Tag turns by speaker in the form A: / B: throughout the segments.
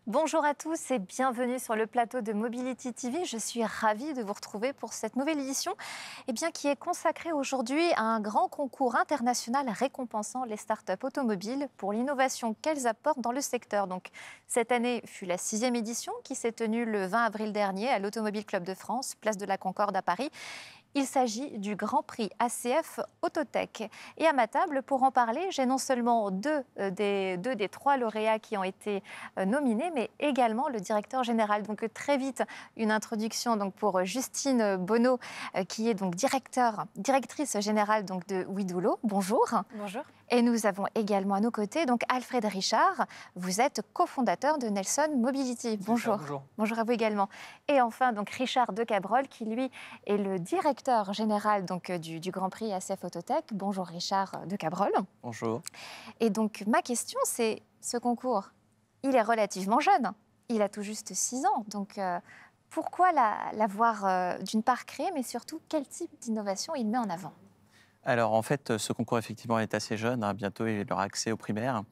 A: Bonjour à tous et bienvenue sur le plateau de Mobility TV. Je suis ravie de vous retrouver pour cette nouvelle édition qui est consacrée aujourd'hui à un grand concours international récompensant les startups automobiles pour l'innovation qu'elles apportent dans le secteur. Donc, cette année fut la 6e édition qui s'est tenue le 20 avril dernier à l'Automobile Club de France, place de la Concorde à Paris. Il s'agit du Grand Prix ACF Autotech. Et à ma table, pour en parler, j'ai non seulement deux des 3 lauréats qui ont été nominés, mais également le directeur général. Donc très vite, une introduction pour Justine Bonneau, qui est donc directrice générale de Wedoullo. Bonjour.
B: Bonjour.
A: Et nous avons également à nos côtés Alfred Richard. Vous êtes cofondateur de Nelson Mobility. Bonjour.
C: Bonjour.
A: Bonjour à vous également. Et enfin Richard De Cabrol, qui lui est le directeur général du Grand Prix ACF Autotech. Bonjour Richard De Cabrol.
C: Bonjour.
A: Et ma question, c'est ce concours, il est relativement jeune. Il a tout juste 6 ans. Donc pourquoi l'avoir d'une part créé, mais surtout quel type d'innovation il met en avant ?
C: Alors, en fait, ce concours, effectivement, est assez jeune. Bientôt, il aura accès aux primaires.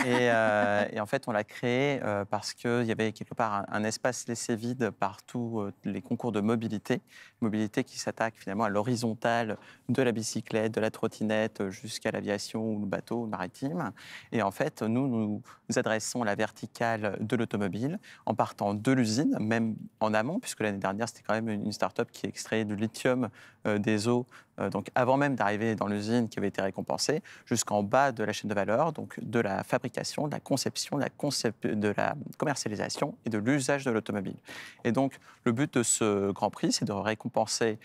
C: Et en fait, on l'a créé parce qu'il y avait quelque part un espace laissé vide par tous les concours de mobilité. Mobilité qui s'attaque finalement à l'horizontale de la bicyclette, de la trottinette, jusqu'à l'aviation ou le bateau maritime. Et en fait, nous adressons la verticale de l'automobile en partant de l'usine, même en amont, puisque l'année dernière, c'était quand même une start-up qui extrayait du lithium des eaux. Donc avant même d'arriver dans l'usine qui avait été récompensée, jusqu'en bas de la chaîne de valeur, donc de la fabrication, de la conception, de la commercialisation et de l'usage de l'automobile. Et donc le but de ce Grand Prix, c'est de récompenser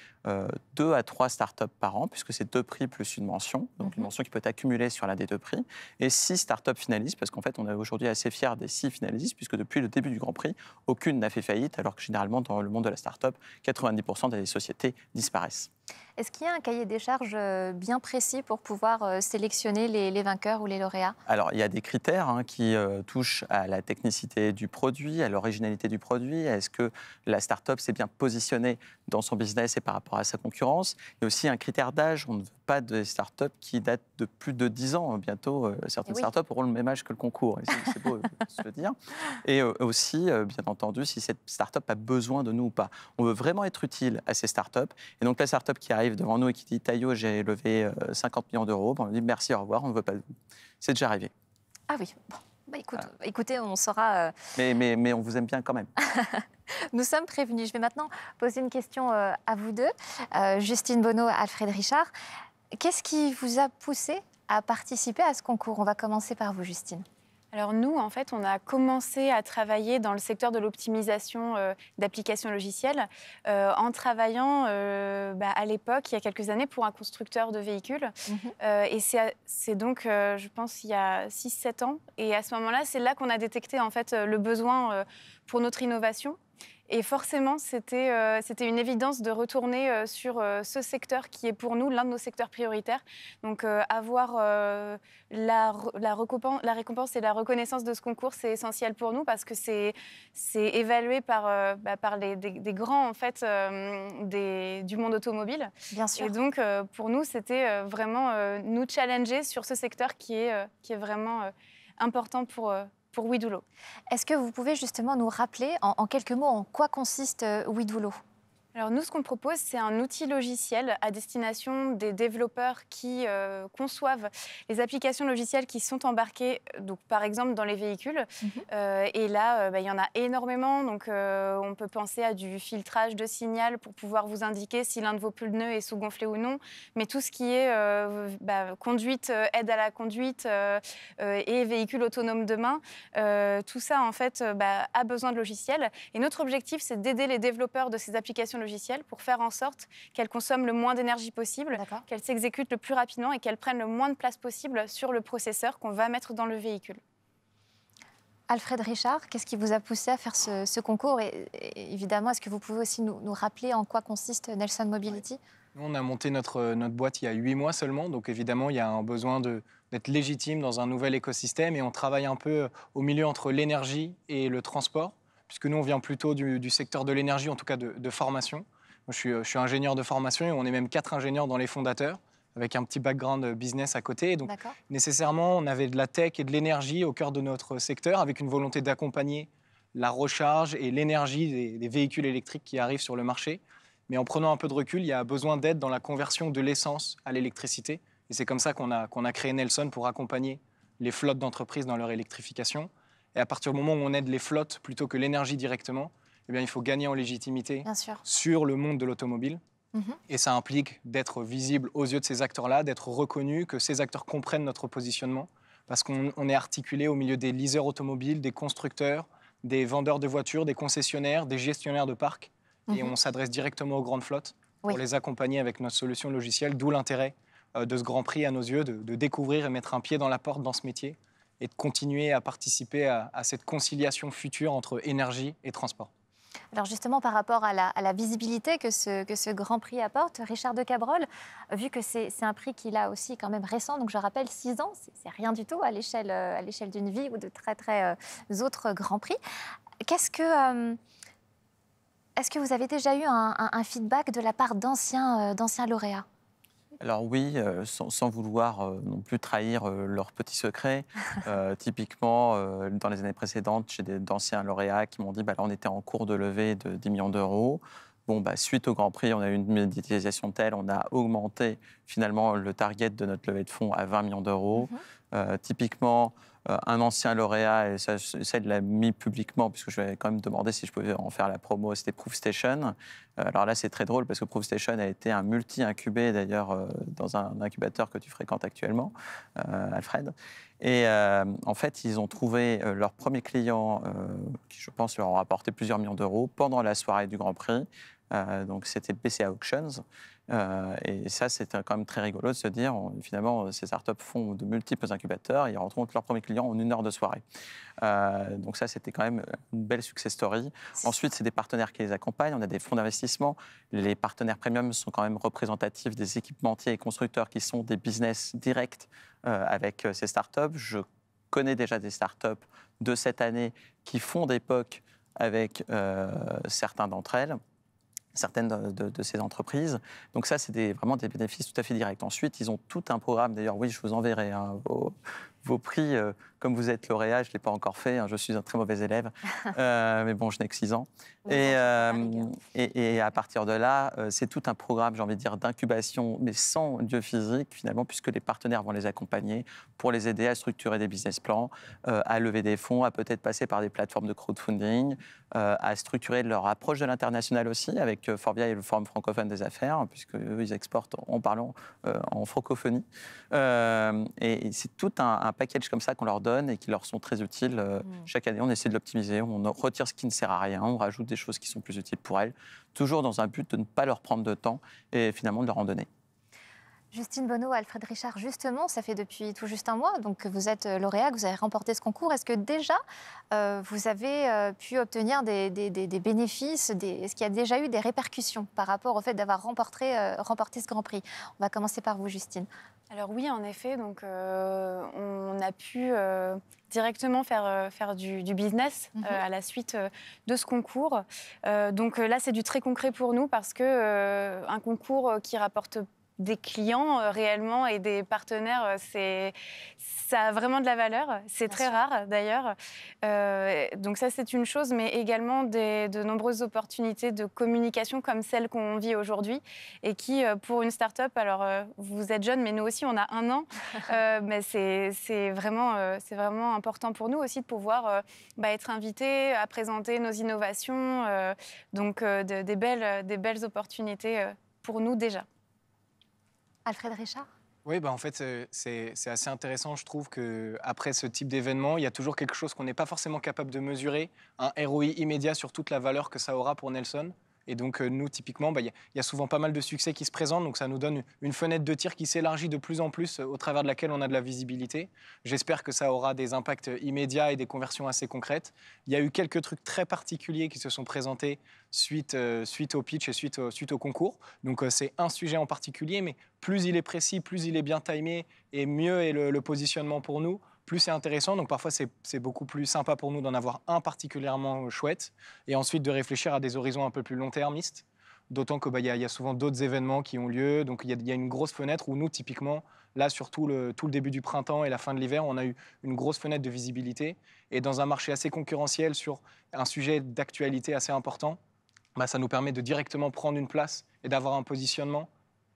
C: 2 à 3 startups par an, puisque c'est 2 prix plus une mention, donc une mention qui peut être accumulée sur l'un des 2 prix, et 6 startups finalistes, parce qu'en fait on est aujourd'hui assez fiers des 6 finalistes, puisque depuis le début du Grand Prix, aucune n'a fait faillite, alors que généralement dans le monde de la startup, 90% des sociétés disparaissent.
A: Est-ce qu'il y a un cahier des charges bien précis pour pouvoir sélectionner les vainqueurs ou les lauréats ?
C: Alors, il y a des critères qui touchent à la technicité du produit, à l'originalité du produit. Est-ce que la start-up s'est bien positionnée dans son business et par rapport à sa concurrence ? Il y a aussi un critère d'âge. On ne veut pas de start-up qui datent de plus de 10 ans. Bientôt, certaines start-up auront le même âge que le concours. C'est beau de se le dire. Et aussi, bien entendu, si cette start-up a besoin de nous ou pas. On veut vraiment être utile à ces start-up. Et donc, la start-up qui arrive devant nous et qui dit « Taillot, j'ai levé 50 millions d'euros », on dit « Merci, au revoir, on ne veut pas de vous ». C'est déjà arrivé.
A: Ah oui, bon. Écoutez, on saura...
C: Mais on vous aime bien quand même.
A: Nous sommes prévenus. Je vais maintenant poser une question à vous deux. Justine Bonneau, Alfred Richard. Qu'est-ce qui vous a poussé à participer à ce concours ? On va commencer par vous, Justine.
B: Alors nous, en fait, on a commencé à travailler dans le secteur de l'optimisation d'applications logicielles en travaillant à l'époque, il y a quelques années, pour un constructeur de véhicules. Et c'est donc, je pense, il y a 6-7 ans. Et à ce moment-là, c'est là qu'on a détecté en fait, le besoin pour notre innovation. Et forcément, c'était une évidence de retourner sur ce secteur qui est pour nous l'un de nos secteurs prioritaires. Donc avoir la récompense et la reconnaissance de ce concours, c'est essentiel pour nous parce que c'est évalué par des grands en fait, du monde automobile.
A: Bien sûr.
B: Et donc pour nous, c'était vraiment nous challenger sur ce secteur qui est vraiment important pour Wedoullo.
A: Est-ce que vous pouvez justement nous rappeler en quelques mots en quoi consiste Wedoullo ?
B: Alors nous, ce qu'on propose, c'est un outil logiciel à destination des développeurs qui conçoivent les applications logicielles qui sont embarquées, donc, par exemple, dans les véhicules. Et là, il y en a énormément. Donc, on peut penser à du filtrage de signal pour pouvoir vous indiquer si l'un de vos pneus est sous-gonflé ou non. Mais tout ce qui est conduite, aide à la conduite et véhicule autonome demain, tout ça, en fait, a besoin de logiciels. Et notre objectif, c'est d'aider les développeurs de ces applications logicielles pour faire en sorte qu'elles consomment le moins d'énergie possible, qu'elles s'exécutent le plus rapidement et qu'elles prennent le moins de place possible sur le processeur qu'on va mettre dans le véhicule.
A: Alfred Richard, qu'est-ce qui vous a poussé à faire ce concours et évidemment, est-ce que vous pouvez aussi nous rappeler en quoi consiste Nelson Mobility ?
D: Nous, on a monté notre boîte il y a 8 mois seulement, donc évidemment, il y a un besoin d'être légitime dans un nouvel écosystème et on travaille un peu au milieu entre l'énergie et le transport, puisque nous, on vient plutôt du secteur de l'énergie, en tout cas de formation. Moi, je suis ingénieur de formation et on est même 4 ingénieurs dans les fondateurs, avec un petit background business à côté. Donc,
A: D'accord.
D: nécessairement, on avait de la tech et de l'énergie au cœur de notre secteur, avec une volonté d'accompagner la recharge et l'énergie des véhicules électriques qui arrivent sur le marché. Mais en prenant un peu de recul, il y a besoin d'aide dans la conversion de l'essence à l'électricité. Et c'est comme ça qu'on a créé Nelson pour accompagner les flottes d'entreprises dans leur électrification. Et à partir du moment où on aide les flottes plutôt que l'énergie directement, eh bien, il faut gagner en légitimité
A: Bien sûr.
D: sur le monde de l'automobile.
A: Mhm.
D: Et ça implique d'être visible aux yeux de ces acteurs-là, d'être reconnu, que ces acteurs comprennent notre positionnement. Parce qu'on est articulé au milieu des leasers automobiles, des constructeurs, des vendeurs de voitures, des concessionnaires, des gestionnaires de parcs. Et on s'adresse directement aux grandes flottes pour les accompagner avec notre solution logicielle, d'où l'intérêt de ce Grand Prix à nos yeux, de découvrir et mettre un pied dans la porte dans ce métier et de continuer à participer à cette conciliation future entre énergie et transport.
A: Alors justement, par rapport à la visibilité que ce Grand Prix apporte, Richard de Cabrol, vu que c'est un prix qu'il a aussi quand même récent, donc je rappelle 6 ans, c'est rien du tout à l'échelle d'une vie ou de très autres Grands Prix. Est-ce que vous avez déjà eu un feedback de la part d'anciens lauréats ?
C: Alors oui, sans vouloir non plus trahir leurs petits secrets. Typiquement, dans les années précédentes, j'ai d'anciens lauréats qui m'ont dit là, on était en cours de levée de 10 millions d'euros. Bon, suite au Grand Prix, on a eu une médiatisation telle, on a augmenté finalement le target de notre levée de fonds à 20 millions d'euros. Typiquement, un ancien lauréat, et ça il l'a mis publiquement, puisque je lui avais quand même demandé si je pouvais en faire la promo, c'était ProofStation. Alors là, c'est très drôle, parce que ProofStation a été un multi-incubé, d'ailleurs, dans un incubateur que tu fréquentes actuellement, Alfred. Et en fait, ils ont trouvé leur premier client, qui, je pense, leur a apporté plusieurs millions d'euros pendant la soirée du Grand Prix. Donc, c'était le PCA Auctions. Et ça, c'est quand même très rigolo de se dire, finalement, ces startups font de multiples incubateurs et ils rencontrent leur premier client en 1 heure de soirée. Donc ça, c'était quand même une belle success story. Ensuite, c'est des partenaires qui les accompagnent. On a des fonds d'investissement. Les partenaires premium sont quand même représentatifs des équipementiers et constructeurs qui sont des business directs avec ces startups. Je connais déjà des startups de cette année qui font des POC avec certaines de ces entreprises. Donc ça, c'est vraiment des bénéfices tout à fait directs. Ensuite, ils ont tout un programme. D'ailleurs, oui, je vous enverrai vos prix. Comme vous êtes lauréat, je ne l'ai pas encore fait. Je suis un très mauvais élève. Mais bon, je n'ai que 6 ans. Et à partir de là, c'est tout un programme, j'ai envie de dire, d'incubation, mais sans lieu physique, finalement, puisque les partenaires vont les accompagner pour les aider à structurer des business plans, à lever des fonds, à peut-être passer par des plateformes de crowdfunding, à structurer leur approche de l'international aussi, avec Forvia et le Forum francophone des affaires, puisqu'eux, ils exportent en parlant en francophonie. Et c'est tout un package comme ça qu'on leur donne et qui leur sont très utiles. Chaque année, on essaie de l'optimiser, on retire ce qui ne sert à rien, on rajoute des choses qui sont plus utiles pour elles, toujours dans un but de ne pas leur prendre de temps et finalement de leur en donner.
A: Justine Bonneau, Alfred Richard, justement, ça fait depuis tout juste 1 mois donc, que vous êtes lauréat, que vous avez remporté ce concours. Est-ce que déjà, vous avez pu obtenir des bénéfices est-ce qu'il y a déjà eu des répercussions par rapport au fait d'avoir remporté ce Grand Prix? On va commencer par vous, Justine.
B: Alors oui, en effet, donc, on a pu directement faire du business à la suite de ce concours. Donc là, c'est du très concret pour nous parce que un concours qui rapporte des clients réellement et des partenaires, ça a vraiment de la valeur. C'est très rare d'ailleurs. Donc ça, c'est une chose, mais également de nombreuses opportunités de communication comme celles qu'on vit aujourd'hui et qui, pour une start-up, alors vous êtes jeune, mais nous aussi, on a 1 an, mais c'est vraiment important pour nous aussi de pouvoir être invités à présenter nos innovations. Donc des belles opportunités pour nous déjà.
A: Alfred Richard?
D: Oui, en fait, c'est assez intéressant. Je trouve qu'après ce type d'événement, il y a toujours quelque chose qu'on n'est pas forcément capable de mesurer, un ROI immédiat sur toute la valeur que ça aura pour Nelson. Et donc, nous, typiquement, il y a souvent pas mal de succès qui se présentent. Donc, ça nous donne une fenêtre de tir qui s'élargit de plus en plus, au travers de laquelle on a de la visibilité. J'espère que ça aura des impacts immédiats et des conversions assez concrètes. Il y a eu quelques trucs très particuliers qui se sont présentés suite au pitch et suite au concours. Donc, c'est un sujet en particulier, mais plus il est précis, plus il est bien timé et mieux est le positionnement pour nous, plus c'est intéressant. Donc parfois, c'est beaucoup plus sympa pour nous d'en avoir un particulièrement chouette et ensuite de réfléchir à des horizons un peu plus long-termistes. d'autant qu'il y a souvent d'autres événements qui ont lieu. Donc il y a une grosse fenêtre où nous, typiquement, là, sur tout le début du printemps et la fin de l'hiver, on a eu une grosse fenêtre de visibilité. Et dans un marché assez concurrentiel sur un sujet d'actualité assez important, ça nous permet de directement prendre une place et d'avoir un positionnement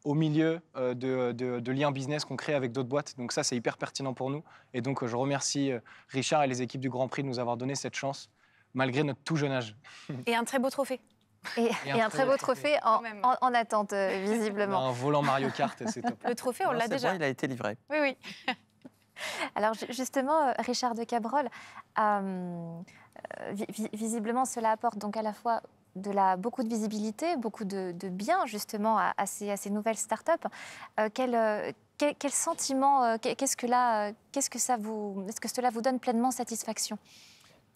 D: au milieu de liens business qu'on crée avec d'autres boîtes. Donc ça, c'est hyper pertinent pour nous. Et donc, je remercie Richard et les équipes du Grand Prix de nous avoir donné cette chance, malgré notre tout jeune âge.
B: Et un très beau trophée.
A: Et un très beau trophée en attente, visiblement.
D: Un volant Mario Kart, c'est top.
B: Le trophée, on l'a déjà.
C: Bon, il a été livré.
B: Oui, oui.
A: Alors justement, Richard de Cabrol, visiblement, cela apporte donc à la fois beaucoup de visibilité, beaucoup de bien justement à ces nouvelles startups. Quel sentiment, est-ce que cela vous donne pleinement satisfaction?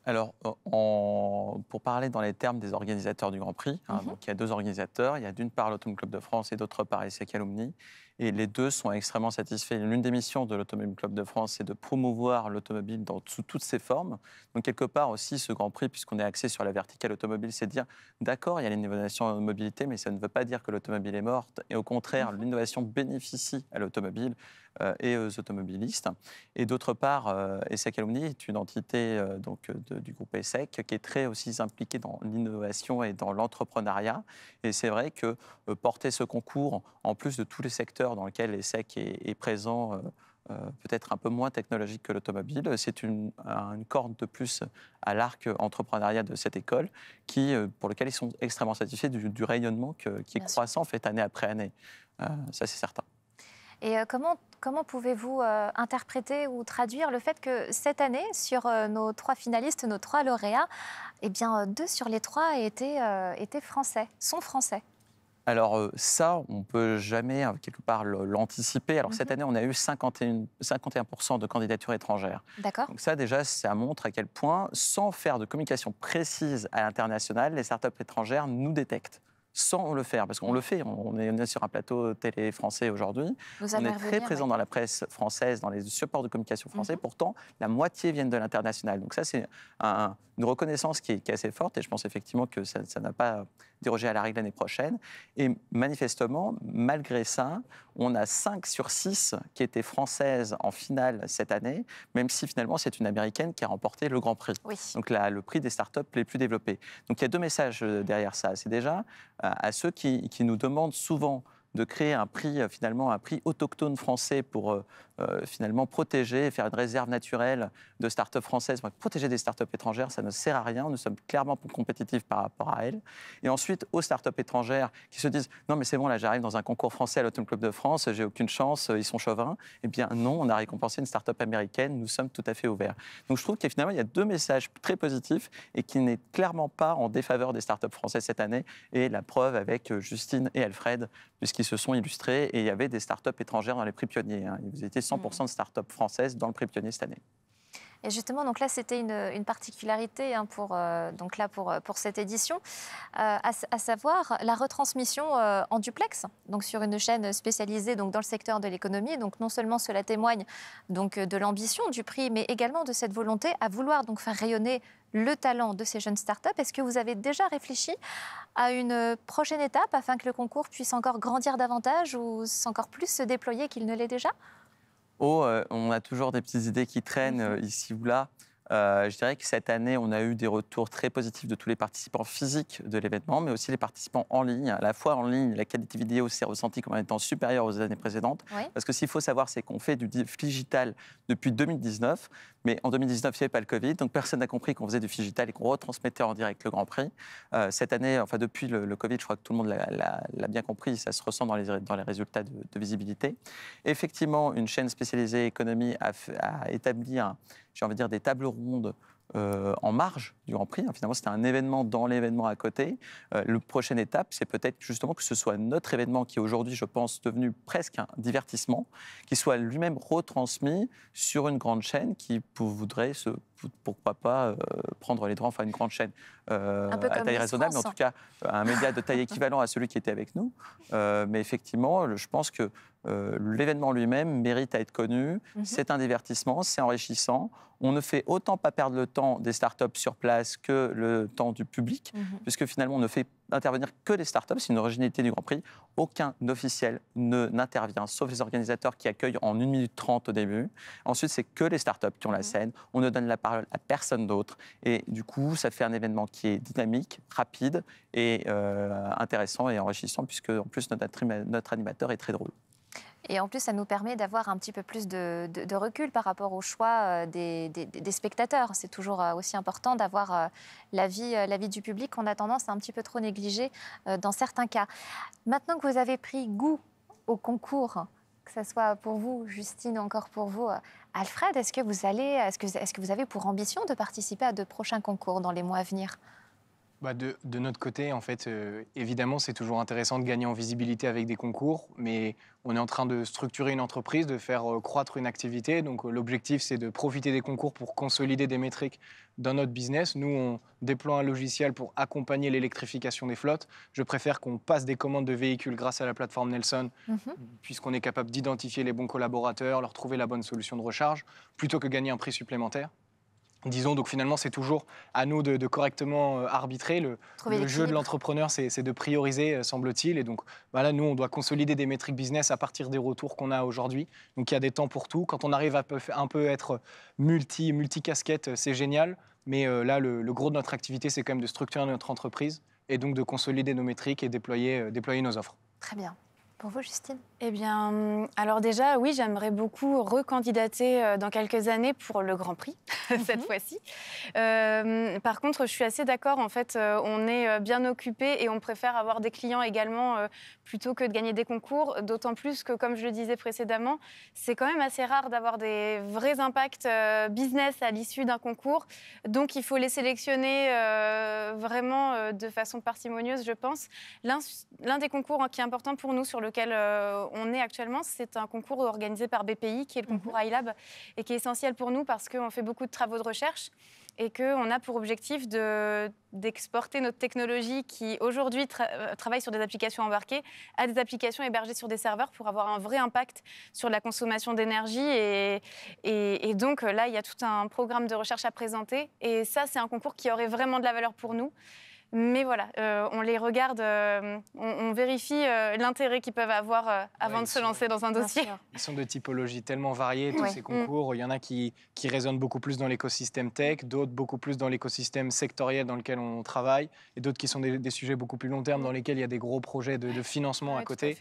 C: Alors, pour parler dans les termes des organisateurs du Grand Prix, donc il y a 2 organisateurs. Il y a d'une part l'Automobile Club de France et d'autre part ESSEC Alumni. Et les 2 sont extrêmement satisfaits. L'une des missions de l'Automobile Club de France, c'est de promouvoir l'automobile sous toutes ses formes. Donc, quelque part aussi, ce Grand Prix, puisqu'on est axé sur la verticale automobile, c'est de dire, d'accord, il y a l'innovation en mobilité, mais ça ne veut pas dire que l'automobile est morte. Et au contraire, l'innovation bénéficie à l'automobile et aux automobilistes. Et d'autre part, ESSEC Alumni est une entité du groupe ESSEC qui est très aussi impliquée dans l'innovation et dans l'entrepreneuriat. Et c'est vrai que porter ce concours, en plus de tous les secteurs dans lesquels ESSEC est présent, peut-être un peu moins technologique que l'automobile, c'est une corde de plus à l'arc entrepreneuriat de cette école pour lequel ils sont extrêmement satisfaits du rayonnement qui est croissant fait année après année. Ça, c'est certain.
A: Et comment pouvez-vous interpréter ou traduire le fait que cette année, sur nos 3 finalistes, nos 3 lauréats, eh bien, 2 sur les 3 étaient français, sont français?
C: Alors ça, on ne peut jamais, quelque part, l'anticiper. Alors cette année, on a eu 51% de candidatures étrangères.
A: D'accord.
C: Donc ça, déjà, ça montre à quel point, sans faire de communication précise à l'international, les startups étrangères nous détectent. Sans le faire, parce qu'on le fait, on est sur un plateau télé français aujourd'hui, on est très présent dans la presse française, dans les supports de communication français, pourtant la moitié viennent de l'international. Donc ça, c'est une reconnaissance qui est assez forte, et je pense effectivement que ça n'a pas dérogé à la règle l'année prochaine. Et manifestement, malgré ça, on a 5 sur 6 qui étaient françaises en finale cette année, même si finalement c'est une américaine qui a remporté le Grand Prix.
A: Oui.
C: Donc le prix des startups les plus développées. Donc il y a 2 messages derrière ça. C'est déjà à ceux qui nous demandent souvent de créer un prix, finalement, un prix autochtone français pour finalement protéger, faire une réserve naturelle de start-up françaises. Protéger des start-up étrangères, ça ne sert à rien. Nous sommes clairement plus compétitifs par rapport à elles. Et ensuite, aux start-up étrangères qui se disent « Non, mais c'est bon, là, j'arrive dans un concours français à l'Automobile Club de France, j'ai aucune chance, ils sont chauvins. » Eh bien, non, on a récompensé une start-up américaine, nous sommes tout à fait ouverts. Donc, je trouve qu'il y a 2 messages très positifs et qui n'est clairement pas en défaveur des start-up françaises cette année. Et la preuve avec Justine et Alfred, puisqu'ils se sont illustrés et il y avait des start-up étrangères dans les prix pionniers. Vous étiez 100% de start-up françaises dans le prix pionnier cette année.
A: Et justement, donc là, c'était une particularité pour cette édition, à savoir la retransmission en duplex, donc sur une chaîne spécialisée donc, dans le secteur de l'économie. Donc non seulement cela témoigne donc, de l'ambition du prix, mais également de cette volonté à vouloir donc, faire rayonner le talent de ces jeunes startups. Est-ce que vous avez déjà réfléchi à une prochaine étape afin que le concours puisse encore grandir davantage ou encore plus se déployer qu'il ne l'est déjà ?
C: On a toujours des petites idées qui traînent ici ou là. Je dirais que cette année, on a eu des retours très positifs de tous les participants physiques de l'événement, mais aussi les participants en ligne. À la fois en ligne, la qualité vidéo s'est ressentie comme étant supérieure aux années précédentes. Oui. Parce que s'il faut savoir, c'est qu'on fait du digital depuis 2019, mais en 2019, il n'y avait pas le Covid, donc personne n'a compris qu'on faisait du digital et qu'on retransmettait en direct le Grand Prix. Cette année, enfin depuis le Covid, je crois que tout le monde l'a bien compris, ça se ressent dans les résultats de visibilité. Effectivement, une chaîne spécialisée économie a établi j'ai envie de dire des tables rondes en marge du Grand Prix. Finalement, c'était un événement dans l'événement à côté. La prochaine étape, c'est peut-être justement que ce soit notre événement qui est aujourd'hui, je pense, devenu presque un divertissement, qui soit lui-même retransmis sur une grande chaîne qui voudrait pourquoi pas prendre les droits, enfin une grande chaîne à taille raisonnable, mais en tout cas un média de taille équivalent à celui qui était avec nous. Mais effectivement, je pense que l'événement lui-même mérite à être connu. C'est un divertissement, c'est enrichissant. On ne fait autant pas perdre le temps des startups sur place que le temps du public, puisque finalement on ne fait intervenir que les startups, c'est une originalité du Grand Prix. Aucun officiel n'intervient, sauf les organisateurs qui accueillent en 1 minute 30 au début. Ensuite, c'est que les startups qui ont la scène. On ne donne la parole à personne d'autre. Et du coup, ça fait un événement qui est dynamique, rapide et intéressant et enrichissant, puisque en plus, notre animateur est très drôle.
A: Et en plus, ça nous permet d'avoir un petit peu plus de recul par rapport au choix des spectateurs. C'est toujours aussi important d'avoir l'avis du public qu'on a tendance à un petit peu trop négliger dans certains cas. Maintenant que vous avez pris goût au concours, que ce soit pour vous, Justine, ou encore pour vous, Alfred, est-ce que vous avez pour ambition de participer à de prochains concours dans les mois à venir ?
D: De notre côté, en fait, évidemment, c'est toujours intéressant de gagner en visibilité avec des concours, mais on est en train de structurer une entreprise, de faire croître une activité. Donc, l'objectif, c'est de profiter des concours pour consolider des métriques dans notre business. Nous, on déploie un logiciel pour accompagner l'électrification des flottes. Je préfère qu'on passe des commandes de véhicules grâce à la plateforme Nelson, puisqu'on est capable d'identifier les bons collaborateurs, leur trouver la bonne solution de recharge, plutôt que gagner un prix supplémentaire. Disons, donc finalement, c'est toujours à nous de correctement arbitrer. Le jeu de l'entrepreneur, c'est de prioriser, semble-t-il. Et donc, voilà, nous, on doit consolider des métriques business à partir des retours qu'on a aujourd'hui. Donc, il y a des temps pour tout. Quand on arrive à un peu être multi-casquette, c'est génial. Mais là, le gros de notre activité, c'est quand même de structurer notre entreprise et donc de consolider nos métriques et déployer nos offres.
A: Très bien. Pour vous, Justine ?
B: Eh bien, alors déjà, oui, j'aimerais beaucoup recandidater dans quelques années pour le Grand Prix, cette fois-ci. Par contre, je suis assez d'accord, en fait, on est bien occupé et on préfère avoir des clients également plutôt que de gagner des concours, d'autant plus que, comme je le disais précédemment, c'est quand même assez rare d'avoir des vrais impacts business à l'issue d'un concours. Donc, il faut les sélectionner vraiment de façon parcimonieuse, je pense. L'un des concours qui est important pour nous, sur lequel on est actuellement, c'est un concours organisé par BPI, qui est le concours iLab, et qui est essentiel pour nous parce qu'on fait beaucoup de travaux de recherche et qu'on a pour objectif d'exporter notre technologie qui, aujourd'hui, travaille sur des applications embarquées à des applications hébergées sur des serveurs pour avoir un vrai impact sur la consommation d'énergie. Et donc, là, il y a tout un programme de recherche à présenter. Et ça, c'est un concours qui aurait vraiment de la valeur pour nous. Mais voilà, on les regarde, on vérifie l'intérêt qu'ils peuvent avoir avant de se lancer dans un dossier.
D: Ils sont de typologies tellement variées, tous ces concours. Il y en a qui résonnent beaucoup plus dans l'écosystème tech, d'autres beaucoup plus dans l'écosystème sectoriel dans lequel on travaille, et d'autres qui sont des sujets beaucoup plus long terme dans lesquels il y a des gros projets de financement à côté.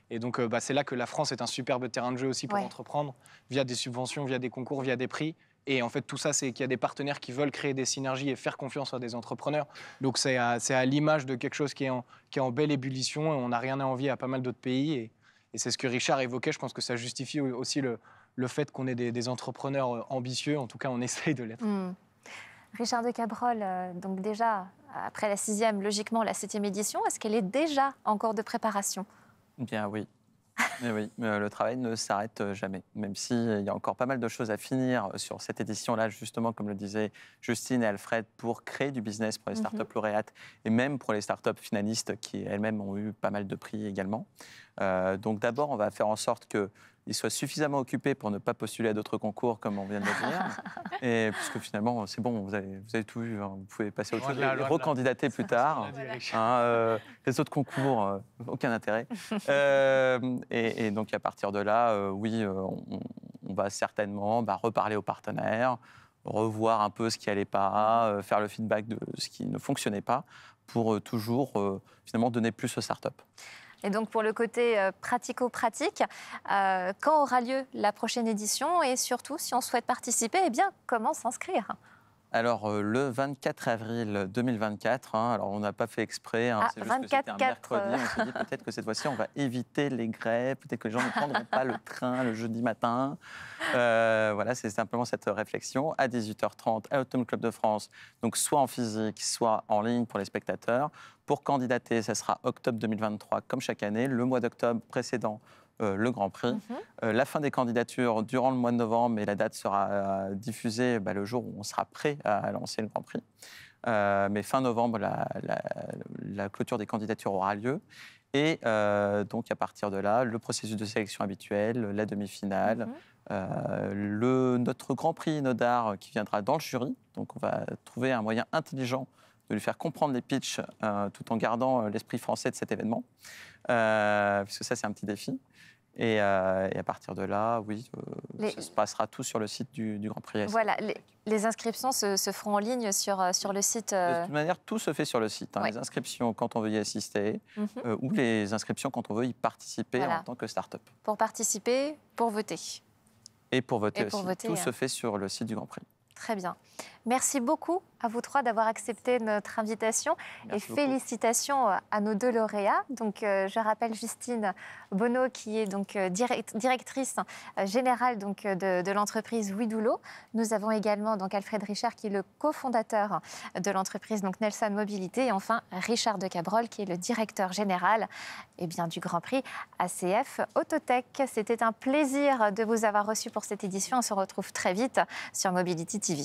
D: Et donc, c'est là que la France est un superbe terrain de jeu aussi pour entreprendre, via des subventions, via des concours, via des prix. Et en fait, tout ça, c'est qu'il y a des partenaires qui veulent créer des synergies et faire confiance à des entrepreneurs. Donc, c'est à l'image de quelque chose qui est en belle ébullition. Et on n'a rien à envier à pas mal d'autres pays. Et c'est ce que Richard évoquait. Je pense que ça justifie aussi le fait qu'on ait des entrepreneurs ambitieux. En tout cas, on essaye de l'être.
A: Richard de Cabrol, donc déjà, après la 6e, logiquement, la 7e édition, est-ce qu'elle est déjà en cours de préparation ?
C: Bien oui. Mais oui, le travail ne s'arrête jamais, même s'il y a encore pas mal de choses à finir sur cette édition-là, justement, comme le disaient Justine et Alfred, pour créer du business pour les startups lauréates et même pour les startups finalistes qui elles-mêmes ont eu pas mal de prix également. Donc d'abord, on va faire en sorte qu'ils soient suffisamment occupés pour ne pas postuler à d'autres concours, comme on vient de le dire. Et puisque finalement, c'est bon, vous avez tout vu, hein, vous pouvez passer à autre chose et recandidater plus tard. Les autres concours, aucun intérêt. Et donc à partir de là, oui, on va certainement reparler aux partenaires, revoir un peu ce qui n'allait pas, faire le feedback de ce qui ne fonctionnait pas, pour toujours finalement donner plus aux startups.
A: Et donc, pour le côté pratico-pratique, quand aura lieu la prochaine édition ? Et surtout, si on souhaite participer, eh bien, comment s'inscrire ?
C: Alors, le 24 avril 2024, alors on n'a pas fait exprès, c'est juste que c'était un mercredi, on s'est dit peut-être que cette fois-ci, on va éviter les grèves, peut-être que les gens ne prendront pas le train le jeudi matin. Voilà, c'est simplement cette réflexion. À 18h30, à l'Automne Club de France, donc soit en physique, soit en ligne pour les spectateurs. Pour candidater, ça sera octobre 2023, comme chaque année, le mois d'octobre précédent. Le Grand Prix. La fin des candidatures durant le mois de novembre, et la date sera diffusée le jour où on sera prêt à lancer le Grand Prix. Mais fin novembre, la clôture des candidatures aura lieu. Et donc, à partir de là, le processus de sélection habituel, la demi-finale, notre Grand Prix Nodar qui viendra dans le jury. Donc, on va trouver un moyen intelligent de lui faire comprendre les pitchs tout en gardant l'esprit français de cet événement, puisque ça, c'est un petit défi. Et à partir de là, oui, ça se passera tout sur le site du Grand Prix.
A: Voilà, les inscriptions se feront en ligne sur le site.
C: De toute manière, tout se fait sur le site. Les inscriptions quand on veut y assister ou les inscriptions quand on veut y participer en tant que start-up.
A: Pour participer, pour voter.
C: Et pour voter aussi. Tout se fait sur le site du Grand Prix.
A: Très bien. Merci beaucoup à vous trois d'avoir accepté notre invitation.
C: Merci
A: et félicitations à nos 2 lauréats. Donc, je rappelle Justine Bonneau, qui est donc directrice générale donc, de l'entreprise Ouidoulot. Nous avons également donc, Alfred Richard, qui est le cofondateur de l'entreprise donc, Nelson Mobilité. Et enfin, Richard de Cabrol, qui est le directeur général du Grand Prix ACF Autotech. C'était un plaisir de vous avoir reçu pour cette édition. On se retrouve très vite sur Mobility TV.